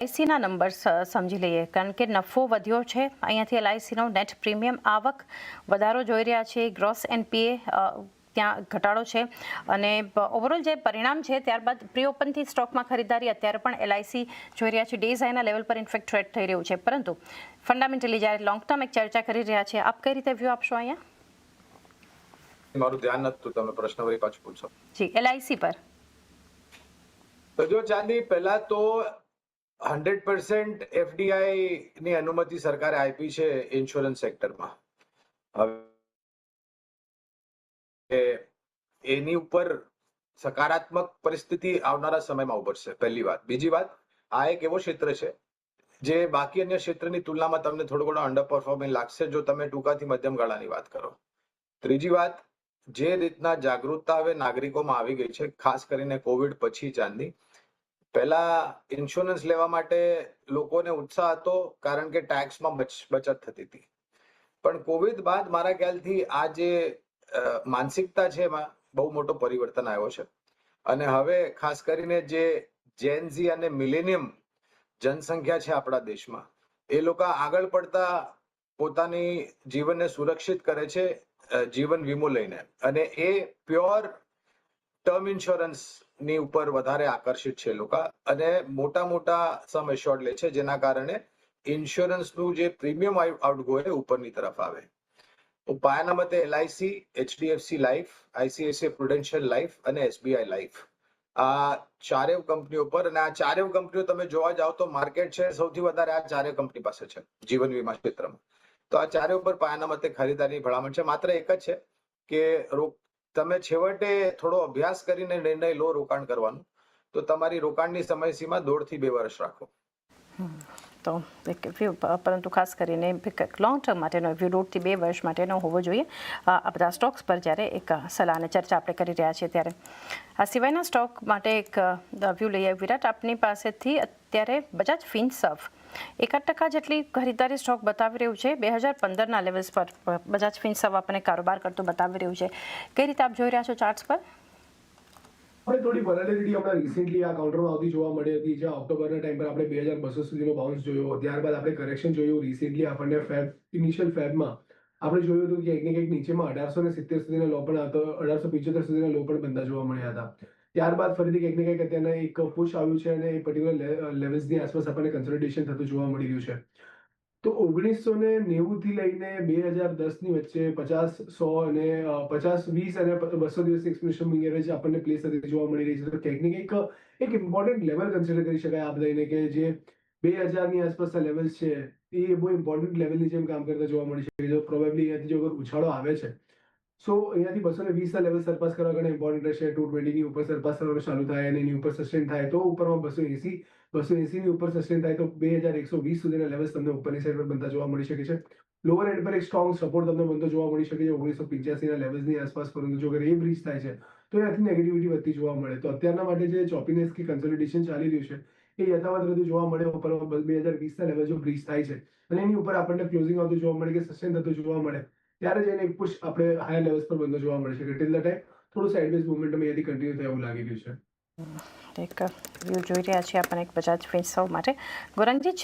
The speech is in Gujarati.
એલઆઈસીના નંબર સમજી લઈએ, કારણ કે નફો વધ્યો છે અહીંયાથી. એલઆઈસીનો નેટ પ્રીમિયમ આવક વધારો જોઈ રહ્યા છે, ગ્રોસ એનપીએ ત્યાં ઘટાડો છે અને ઓવરઓલ જે પરિણામ છે ત્યારબાદ પ્રી ઓપનથી સ્ટોકમાં ખરીદારી અત્યારે પણ એલઆઈસી જોઈ રહ્યા છે ડેઝ હાઈના લેવલ પર ઇન્ફેક્ટ ટ્રેડ થઈ રહ્યું છે, પરંતુ ફંડામેન્ટલી જ્યારે લોંગ ટર્મ એક ચર્ચા કરી રહ્યા છે, આપ કઈ રીતે વ્યૂ આપશો અહીંયા? મારું ધ્યાન નતું, તમે પ્રશ્ન વળી પાછું પૂછો. જી, એલઆઈસી પર તો જો ચાંદી, પહેલા તો 100% એફડીઆઈ ની અનુમતિ સરકારે આપી છે ઇન્સ્યોરન્સ સેક્ટરમાં. હવે એની ઉપર સકારાત્મક પરિસ્થિતિ આવનારા સમયમાં ઉભરશે, પહેલી વાત. બીજી વાત, આ એક એવો ક્ષેત્ર છે જે બાકી અન્ય ક્ષેત્રની તુલનામાં તમને થોડો ઘણો અંડર પરફોર્મિંગ લાગશે જો તમે ટૂંકાથી મધ્યમ ગાળાની વાત કરો. ત્રીજી વાત, જે રીતના જાગૃતતા હવે નાગરિકોમાં આવી ગઈ છે, ખાસ કરીને કોવિડ પછી ચાંદી, પહેલા ઇન્સ્યોરન્સ લેવા માટે લોકોને ઉત્સાહ હતો કારણ કે ટેક્સમાં બચત થતી હતી. પણ કોવિડ બાદ મારા ખ્યાલથી આ જે માનસિકતા છે એમાં બહુ મોટો પરિવર્તન આવ્યો છે અને હવે ખાસ કરીને જે જેન ઝી અને મિલેનિયમ જનસંખ્યા છે આપણા દેશમાં, એ લોકો આગળ પડતા પોતાની જીવનને સુરક્ષિત કરે છે જીવન વીમો લઈને, અને એ પ્યોર ટર્મ ઇન્સ્યોરન્સ ની ઉપર વધારે આકર્ષિત છે લોકો અને મોટા સમ એશ્યોર્ડ લે છે, જેના કારણે ઇન્સ્યોરન્સનું જે પ્રીમિયમ આઉટગો એ ઉપરની તરફ આવે. પાયાના મતે LIC, HDFC life, ICICI Prudential life અને એસબીઆઈ લાઈફ, આ ચારેય કંપનીઓ પર, અને આ ચારેય કંપનીઓ તમે જોવા જાઓ તો માર્કેટ શેર સૌથી વધારે આ ચારેય કંપની પાસે છે જીવન વીમા ક્ષેત્રમાં. તો આ ચારેય ઉપર પાયાના મતે ખરીદારીની ભલામણ છે. માત્ર એક જ છે કે તમે છેવટે થોડો અભ્યાસ કરીને નિર્ણય લો રોકાણ કરવાનું, તો તમારી રોકાણની સમયસીમા 1.5 થી 2 વર્ષ રાખો. તો એક વ્યૂ, પરંતુ ખાસ કરીને લોંગ ટર્મ માટેનો વ્યૂ 1.5 થી 2 વર્ષ માટેનો હોવો જોઈએ આ બધા સ્ટોક્સ પર, જ્યારે એક સલાહ અને ચર્ચા આપણે કરી રહ્યા છીએ ત્યારે. આ સિવાયના સ્ટોક માટે એક વ્યૂ લઈએ. વિરાટ, આપની પાસેથી અત્યારે બજાજ ફિનસર્વ 1% જેટલી ખરીદારી સ્ટોક બતાવી રહ્યું છે. 2015ના લેવલ્સ પર બજાજ ફિનસર્વ આપણને કારોબાર કરતું બતાવી રહ્યું છે. કઈ રીતે આપ જોઈ રહ્યા છો ચાર્ટ્સ પર? આપણે થોડી વોલેટિલિટી હમણાં રિસેન્ટલી આ કાઉન્ટરમાં આવતી જોવા મળી હતી, જ્યાં ઓક્ટોબરના ટાઈમ પર આપણે 2200 સુધીનો બાઉન્સ જોયો. ત્યારબાદ આપણે કરેક્શન જોયું. રિસેન્ટલી આપણને ઇનિશિયલ ફેબમાં આપણે જોયું હતું કે કંઈક ને કંઈક નીચેમાં 1870 સુધીનો લો પણ હતો, 1875 સુધીના લો પણ બનતા જોવા મળ્યા હતા. ત્યારબાદ ફરીથી કંઈક ને કંઈક અત્યારે એક પુશ આવ્યું છે અને એ પર્ટિક્યુલર લેવલ્સની આસપાસ આપણને કન્સોલિડેશન થતું જોવા મળી રહ્યું છે. તો 1990 થી લઈને 2010ની વચ્ચે 50, 100 અને 50, 20 અને 200 દિવસની એક્સપોનેન્શિયલ મૂવિંગ એવરેજ આપણને પ્લેસ થતી જોવા મળી રહી છે. તો ક્યાંક ને કંઈક એક ઇમ્પોર્ટન્ટ લેવલ કન્સિડર કરી શકાય આ બધાને, કે જે 2000ની આસપાસના લેવલ્સ છે એ બહુ ઇમ્પોર્ટન્ટ લેવલની જેમ કામ કરતા જોવા મળી શકે. જો પ્રોબેબલી અહીંયાથી જો અગર ઉછાળો આવે છે, સો અહીંયાથી 220ના લેવલ સરપાસ કરવા ઘણા ઇમ્પોર્ટન્ટ રહેશે. 220ની ઉપર સરપાસ કરવાનું ચાલુ થાય અને એની ઉપર સસ્ટેન થાય તો ઉપરમાં 280ની ઉપર સસ્ટેન થાય તો 2120 સુધીના લેવલ્સ તમને ઉપરની સાઈડ પર બનતા જોવા મળી શકે છે. લોઅર એન્ડ પર એક સ્ટ્રોંગ સપોર્ટ તમને બનતો જોવા મળી શકે છે 1985ના લેવલ્સની આસપાસ, પરંતુ જો અગર એ બ્રીચ થાય છે તો એનાથી નેગેટિવિટી વધતી જોવા મળે. તો અત્યારના માટે જે ચોપીનેસ કે કન્સોલિડેશન ચાલી રહ્યું છે એ યથાવત રહેતું જોવા મળે. ઉપરમાં 2020ના લેવલ જો બ્રીચ થાય છે અને એની ઉપર આપણને ક્લોઝિંગ આવતું જોવા મળે કે સસ્ટેન થતું જોવા મળે, ત્યારે જઈને એક પુશ આપણે હાયર લેવલ્સ પર બનતો જોવા મળી શકે. ટિલ ધ ટાઈમ થોડું સાઇડવેઝ મોમેન્ટમ અહીંયાથી કન્ટિન્યુ થાય એવું લાગી રહ્યું છે. એક વ્યૂ જોઈ રહ્યા છીએ આપણે એક બજાજ ફિનસર્વ માટે. ગૌરંગજી,